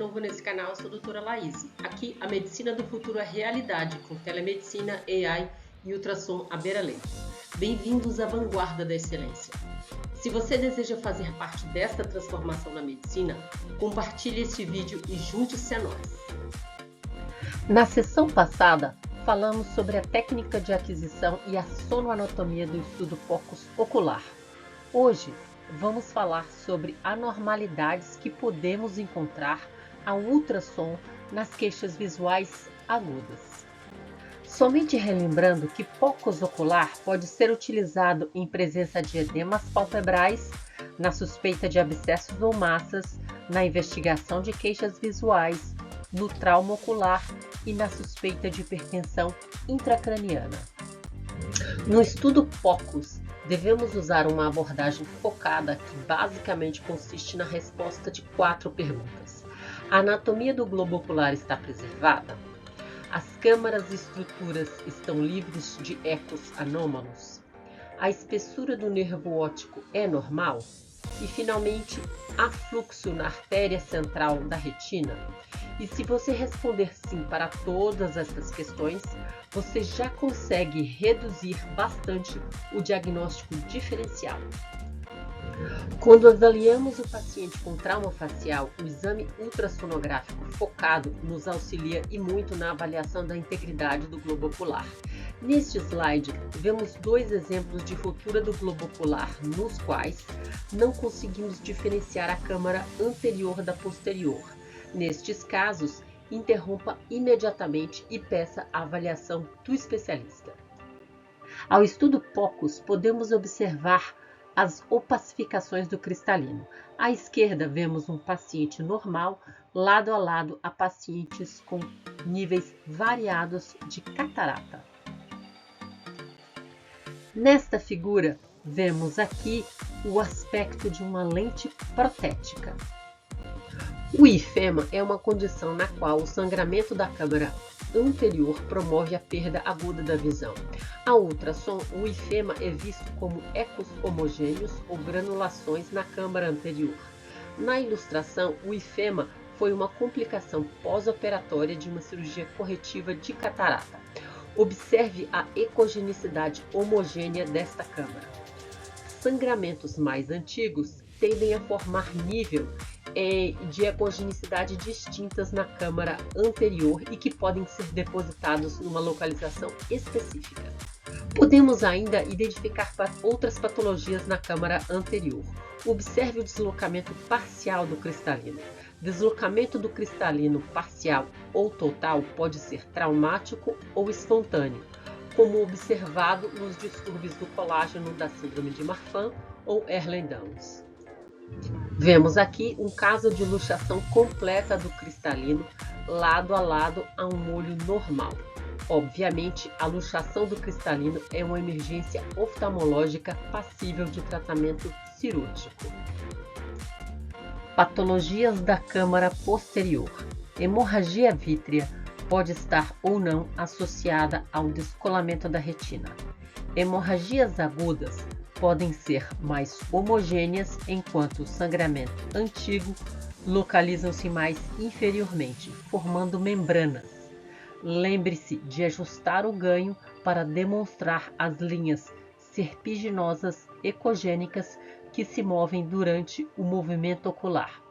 novo nesse canal, eu sou a doutora Laís. Aqui, a medicina do futuro é realidade, com telemedicina, AI e ultrassom à beira-leito. Bem-vindos à vanguarda da excelência. Se você deseja fazer parte desta transformação na medicina, compartilhe este vídeo e junte-se a nós. Na sessão passada, falamos sobre a técnica de aquisição e a sonoanatomia do estudo focus ocular. Hoje, vamos falar sobre anormalidades que podemos encontrar ao ultrassom nas queixas visuais agudas. Somente relembrando que focus ocular pode ser utilizado em presença de edemas palpebrais, na suspeita de abscessos ou massas, na investigação de queixas visuais, no trauma ocular e na suspeita de hipertensão intracraniana. No estudo focus, devemos usar uma abordagem focada que basicamente consiste na resposta de 4 perguntas. A anatomia do globo ocular está preservada? As câmaras e estruturas estão livres de ecos anômalos? A espessura do nervo óptico é normal? E, finalmente, há fluxo na artéria central da retina? E se você responder sim para todas essas questões, você já consegue reduzir bastante o diagnóstico diferencial. Quando avaliamos o paciente com trauma facial, o exame ultrassonográfico focado nos auxilia e muito na avaliação da integridade do globo ocular. Neste slide, vemos 2 exemplos de ruptura do globo ocular, nos quais não conseguimos diferenciar a câmara anterior da posterior. Nestes casos, interrompa imediatamente e peça a avaliação do especialista. Ao estudo focus, podemos observar as opacificações do cristalino. À esquerda, vemos um paciente normal, lado a lado a pacientes com níveis variados de catarata. Nesta figura, vemos aqui o aspecto de uma lente protética. O ifema é uma condição na qual o sangramento da câmara anterior promove a perda aguda da visão. Ao ultrassom, o ifema é visto como ecos homogêneos ou granulações na câmara anterior. Na ilustração, o ifema foi uma complicação pós-operatória de uma cirurgia corretiva de catarata. Observe a ecogenicidade homogênea desta câmara. Sangramentos mais antigos tendem a formar nível de ecogenicidade distintas na câmara anterior e que podem ser depositados numa localização específica. Podemos ainda identificar outras patologias na câmara anterior. Observe o deslocamento parcial do cristalino. Deslocamento do cristalino parcial ou total pode ser traumático ou espontâneo, como observado nos distúrbios do colágeno da síndrome de Marfan ou Ehlers-Danlos. Vemos aqui um caso de luxação completa do cristalino lado a lado a um olho normal. Obviamente, a luxação do cristalino é uma emergência oftalmológica passível de tratamento cirúrgico. Patologias da câmara posterior. Hemorragia vítrea pode estar ou não associada ao descolamento da retina. Hemorragias agudas podem ser mais homogêneas, enquanto o sangramento antigo localizam-se mais inferiormente, formando membranas. Lembre-se de ajustar o ganho para demonstrar as linhas serpiginosas ecogênicas que se movem durante o movimento ocular.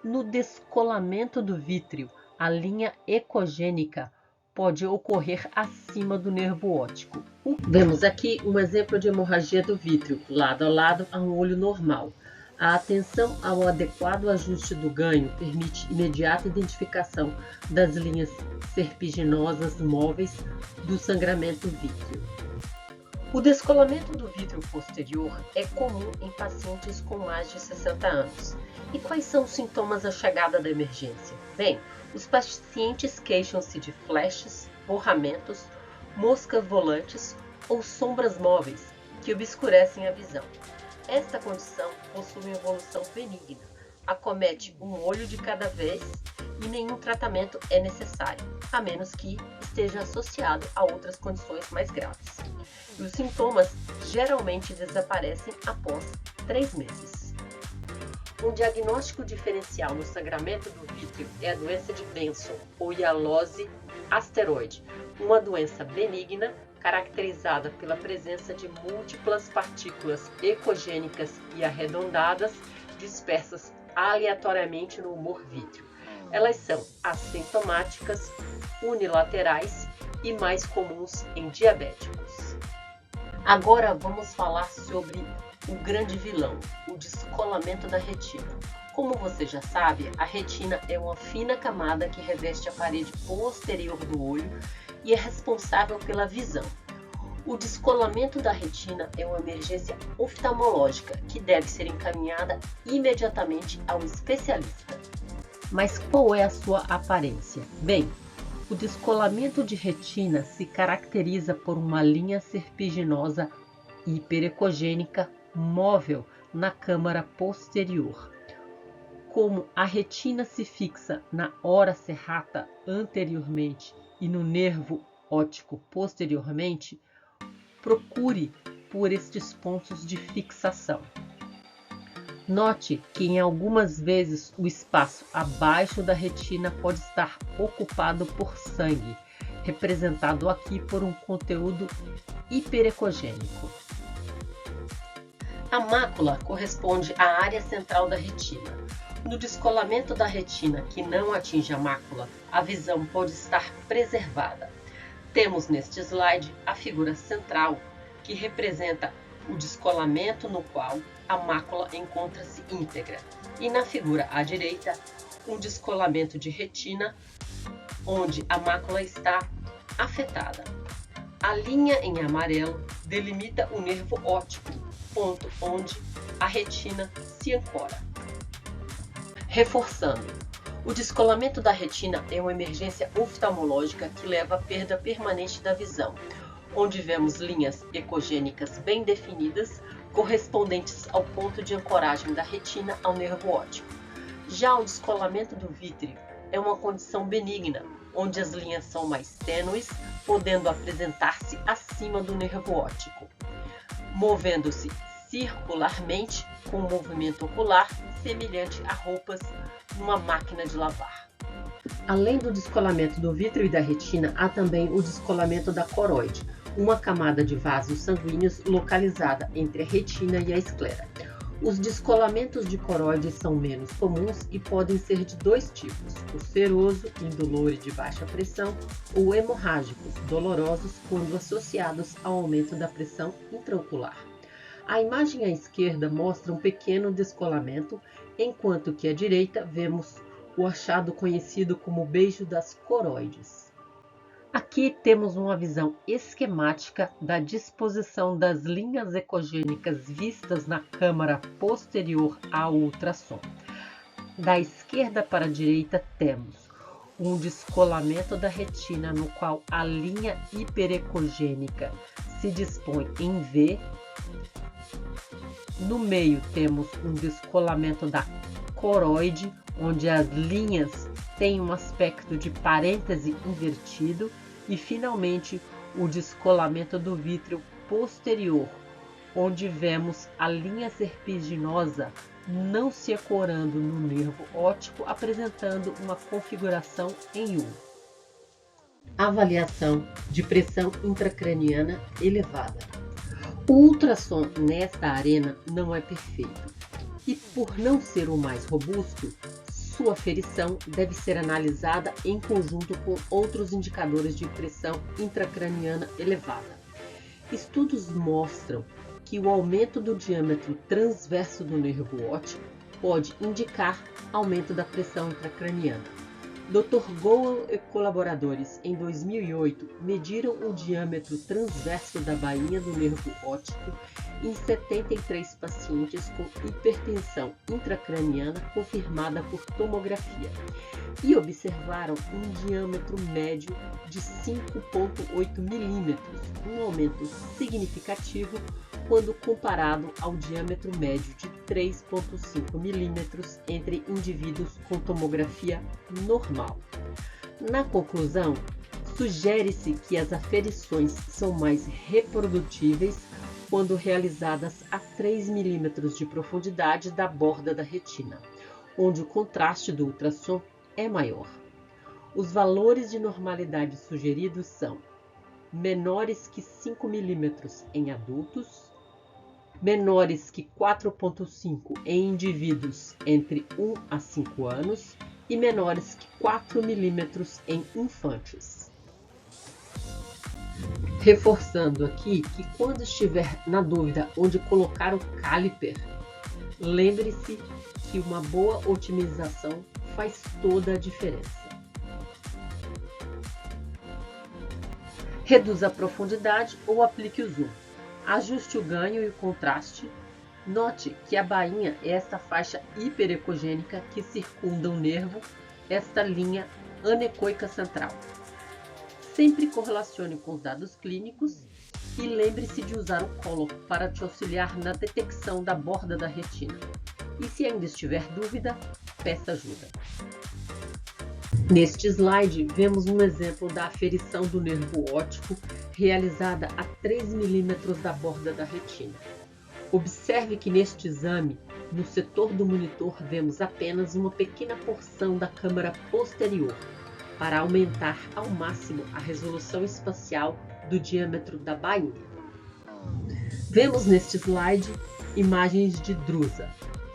No descolamento do vítreo, a linha ecogênica pode ocorrer acima do nervo óptico. Vemos aqui um exemplo de hemorragia do vítreo, lado a lado a um olho normal. A atenção ao adequado ajuste do ganho permite imediata identificação das linhas serpiginosas móveis do sangramento vítreo. O descolamento do vítreo posterior é comum em pacientes com mais de 60 anos. E quais são os sintomas da chegada da emergência? Bem, os pacientes queixam-se de flashes, borramentos, moscas volantes ou sombras móveis que obscurecem a visão. Esta condição possui evolução benigna, acomete um olho de cada vez e nenhum tratamento é necessário, a menos que esteja associado a outras condições mais graves. E os sintomas geralmente desaparecem após 3 meses. Um diagnóstico diferencial no sangramento do vítreo é a doença de Benson, ou hialose asteroide, uma doença benigna caracterizada pela presença de múltiplas partículas ecogênicas e arredondadas dispersas aleatoriamente no humor vítreo. Elas são assintomáticas, unilaterais e mais comuns em diabéticos. Agora vamos falar sobre o grande vilão, o descolamento da retina. Como você já sabe, a retina é uma fina camada que reveste a parede posterior do olho e é responsável pela visão. O descolamento da retina é uma emergência oftalmológica que deve ser encaminhada imediatamente ao especialista. Mas qual é a sua aparência? Bem, o descolamento de retina se caracteriza por uma linha serpiginosa hiperecogênica móvel na câmara posterior. Como a retina se fixa na ora serrata anteriormente e no nervo óptico posteriormente, procure por estes pontos de fixação. Note que em algumas vezes o espaço abaixo da retina pode estar ocupado por sangue, representado aqui por um conteúdo hiperecogênico. A mácula corresponde à área central da retina. No descolamento da retina que não atinge a mácula, a visão pode estar preservada. Temos neste slide a figura central, que representa o descolamento no qual a mácula encontra-se íntegra, e na figura à direita, um descolamento de retina, onde a mácula está afetada. A linha em amarelo delimita o nervo óptico, ponto onde a retina se ancora. Reforçando, o descolamento da retina é uma emergência oftalmológica que leva à perda permanente da visão, onde vemos linhas ecogênicas bem definidas, correspondentes ao ponto de ancoragem da retina ao nervo óptico. Já o descolamento do vítreo é uma condição benigna, onde as linhas são mais tênues, podendo apresentar-se acima do nervo óptico, movendo-se circularmente com um movimento ocular semelhante a roupas numa máquina de lavar. Além do descolamento do vítreo e da retina, há também o descolamento da coroide, uma camada de vasos sanguíneos localizada entre a retina e a esclera. Os descolamentos de coroide são menos comuns e podem ser de dois tipos: ulceroso, indolor e de baixa pressão, ou hemorrágicos, dolorosos quando associados ao aumento da pressão intraocular. A imagem à esquerda mostra um pequeno descolamento, enquanto que à direita vemos o achado conhecido como beijo das coroides. Aqui temos uma visão esquemática da disposição das linhas ecogênicas vistas na câmara posterior ao ultrassom. Da esquerda para a direita temos um descolamento da retina no qual a linha hiperecogênica se dispõe em V. No meio temos um descolamento da coroide, onde as linhas têm um aspecto de parêntese invertido, e finalmente o descolamento do vítreo posterior, onde vemos a linha serpiginosa não se ancorando no nervo óptico, apresentando uma configuração em U. Avaliação de pressão intracraniana elevada. O ultrassom nesta arena não é perfeito e, por não ser o mais robusto, sua aferição deve ser analisada em conjunto com outros indicadores de pressão intracraniana elevada. Estudos mostram que o aumento do diâmetro transverso do nervo óptico pode indicar aumento da pressão intracraniana. Dr. Goel e colaboradores, em 2008, mediram o diâmetro transverso da bainha do nervo óptico em 73 pacientes com hipertensão intracraniana confirmada por tomografia e observaram um diâmetro médio de 5,8 mm, um aumento significativo quando comparado ao diâmetro médio de 3,5 mm entre indivíduos com tomografia normal. Na conclusão, sugere-se que as aferições são mais reprodutíveis quando realizadas a 3 milímetros de profundidade da borda da retina, onde o contraste do ultrassom é maior. Os valores de normalidade sugeridos são menores que 5 milímetros em adultos, menores que 4,5 em indivíduos entre 1 a 5 anos e menores que 4 milímetros em infantes. Reforçando aqui que quando estiver na dúvida onde colocar o caliper, lembre-se que uma boa otimização faz toda a diferença. Reduza a profundidade ou aplique o zoom. Ajuste o ganho e o contraste. Note que a bainha é esta faixa hiperecogênica que circunda o nervo, esta linha anecoica central. Sempre correlacione com os dados clínicos e lembre-se de usar o Color para te auxiliar na detecção da borda da retina. E se ainda estiver dúvida, peça ajuda. Neste slide, vemos um exemplo da aferição do nervo óptico realizada a 3 milímetros da borda da retina. Observe que neste exame, no setor do monitor, vemos apenas uma pequena porção da câmara posterior, para aumentar ao máximo a resolução espacial do diâmetro da bainha. Vemos neste slide imagens de drusa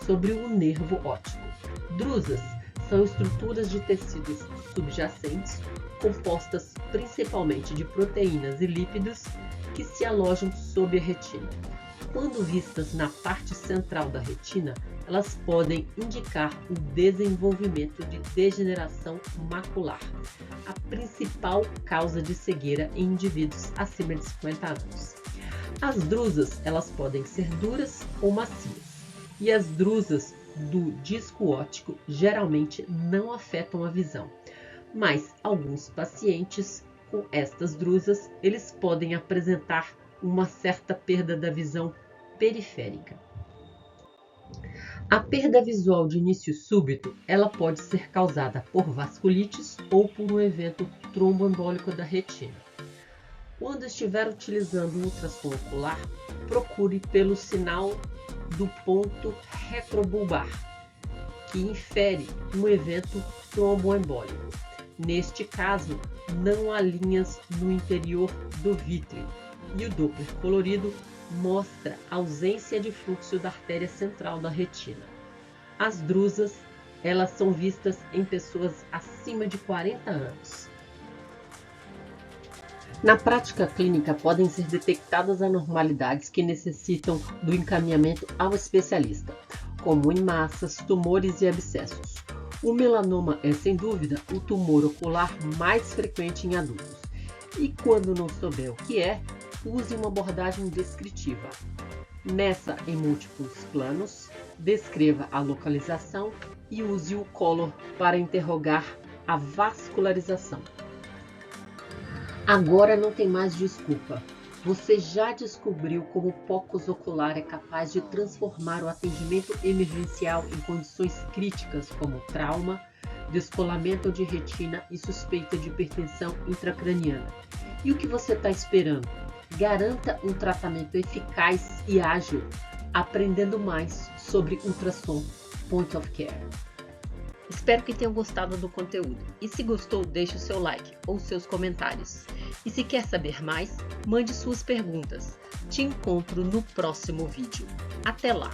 sobre o nervo óptico. Drusas são estruturas de tecidos subjacentes compostas principalmente de proteínas e lípidos que se alojam sob a retina. Quando vistas na parte central da retina, elas podem indicar o desenvolvimento de degeneração macular, a principal causa de cegueira em indivíduos acima de 50 anos. As drusas, elas podem ser duras ou macias, e as drusas do disco óptico geralmente não afetam a visão, mas alguns pacientes com estas drusas, eles podem apresentar uma certa perda da visão periférica. A perda visual de início súbito, ela pode ser causada por vasculites ou por um evento tromboembólico da retina. Quando estiver utilizando o ultrassom ocular, procure pelo sinal do ponto retrobulbar, que infere um evento tromboembólico. Neste caso, não há linhas no interior do vítreo e o Doppler colorido mostra ausência de fluxo da artéria central da retina. As drusas, elas são vistas em pessoas acima de 40 anos. Na prática clínica, podem ser detectadas anormalidades que necessitam do encaminhamento ao especialista, como em massas, tumores e abscessos. O melanoma é, sem dúvida, o tumor ocular mais frequente em adultos. E quando não souber o que é, use uma abordagem descritiva. Meça em múltiplos planos, descreva a localização e use o Color para interrogar a vascularização. Agora não tem mais desculpa. Você já descobriu como o focus ocular é capaz de transformar o atendimento emergencial em condições críticas como trauma, descolamento de retina e suspeita de hipertensão intracraniana. E o que você está esperando? Garanta um tratamento eficaz e ágil, aprendendo mais sobre ultrassom Point of Care. Espero que tenham gostado do conteúdo e se gostou, deixe o seu like ou seus comentários. E se quer saber mais, mande suas perguntas. Te encontro no próximo vídeo. Até lá!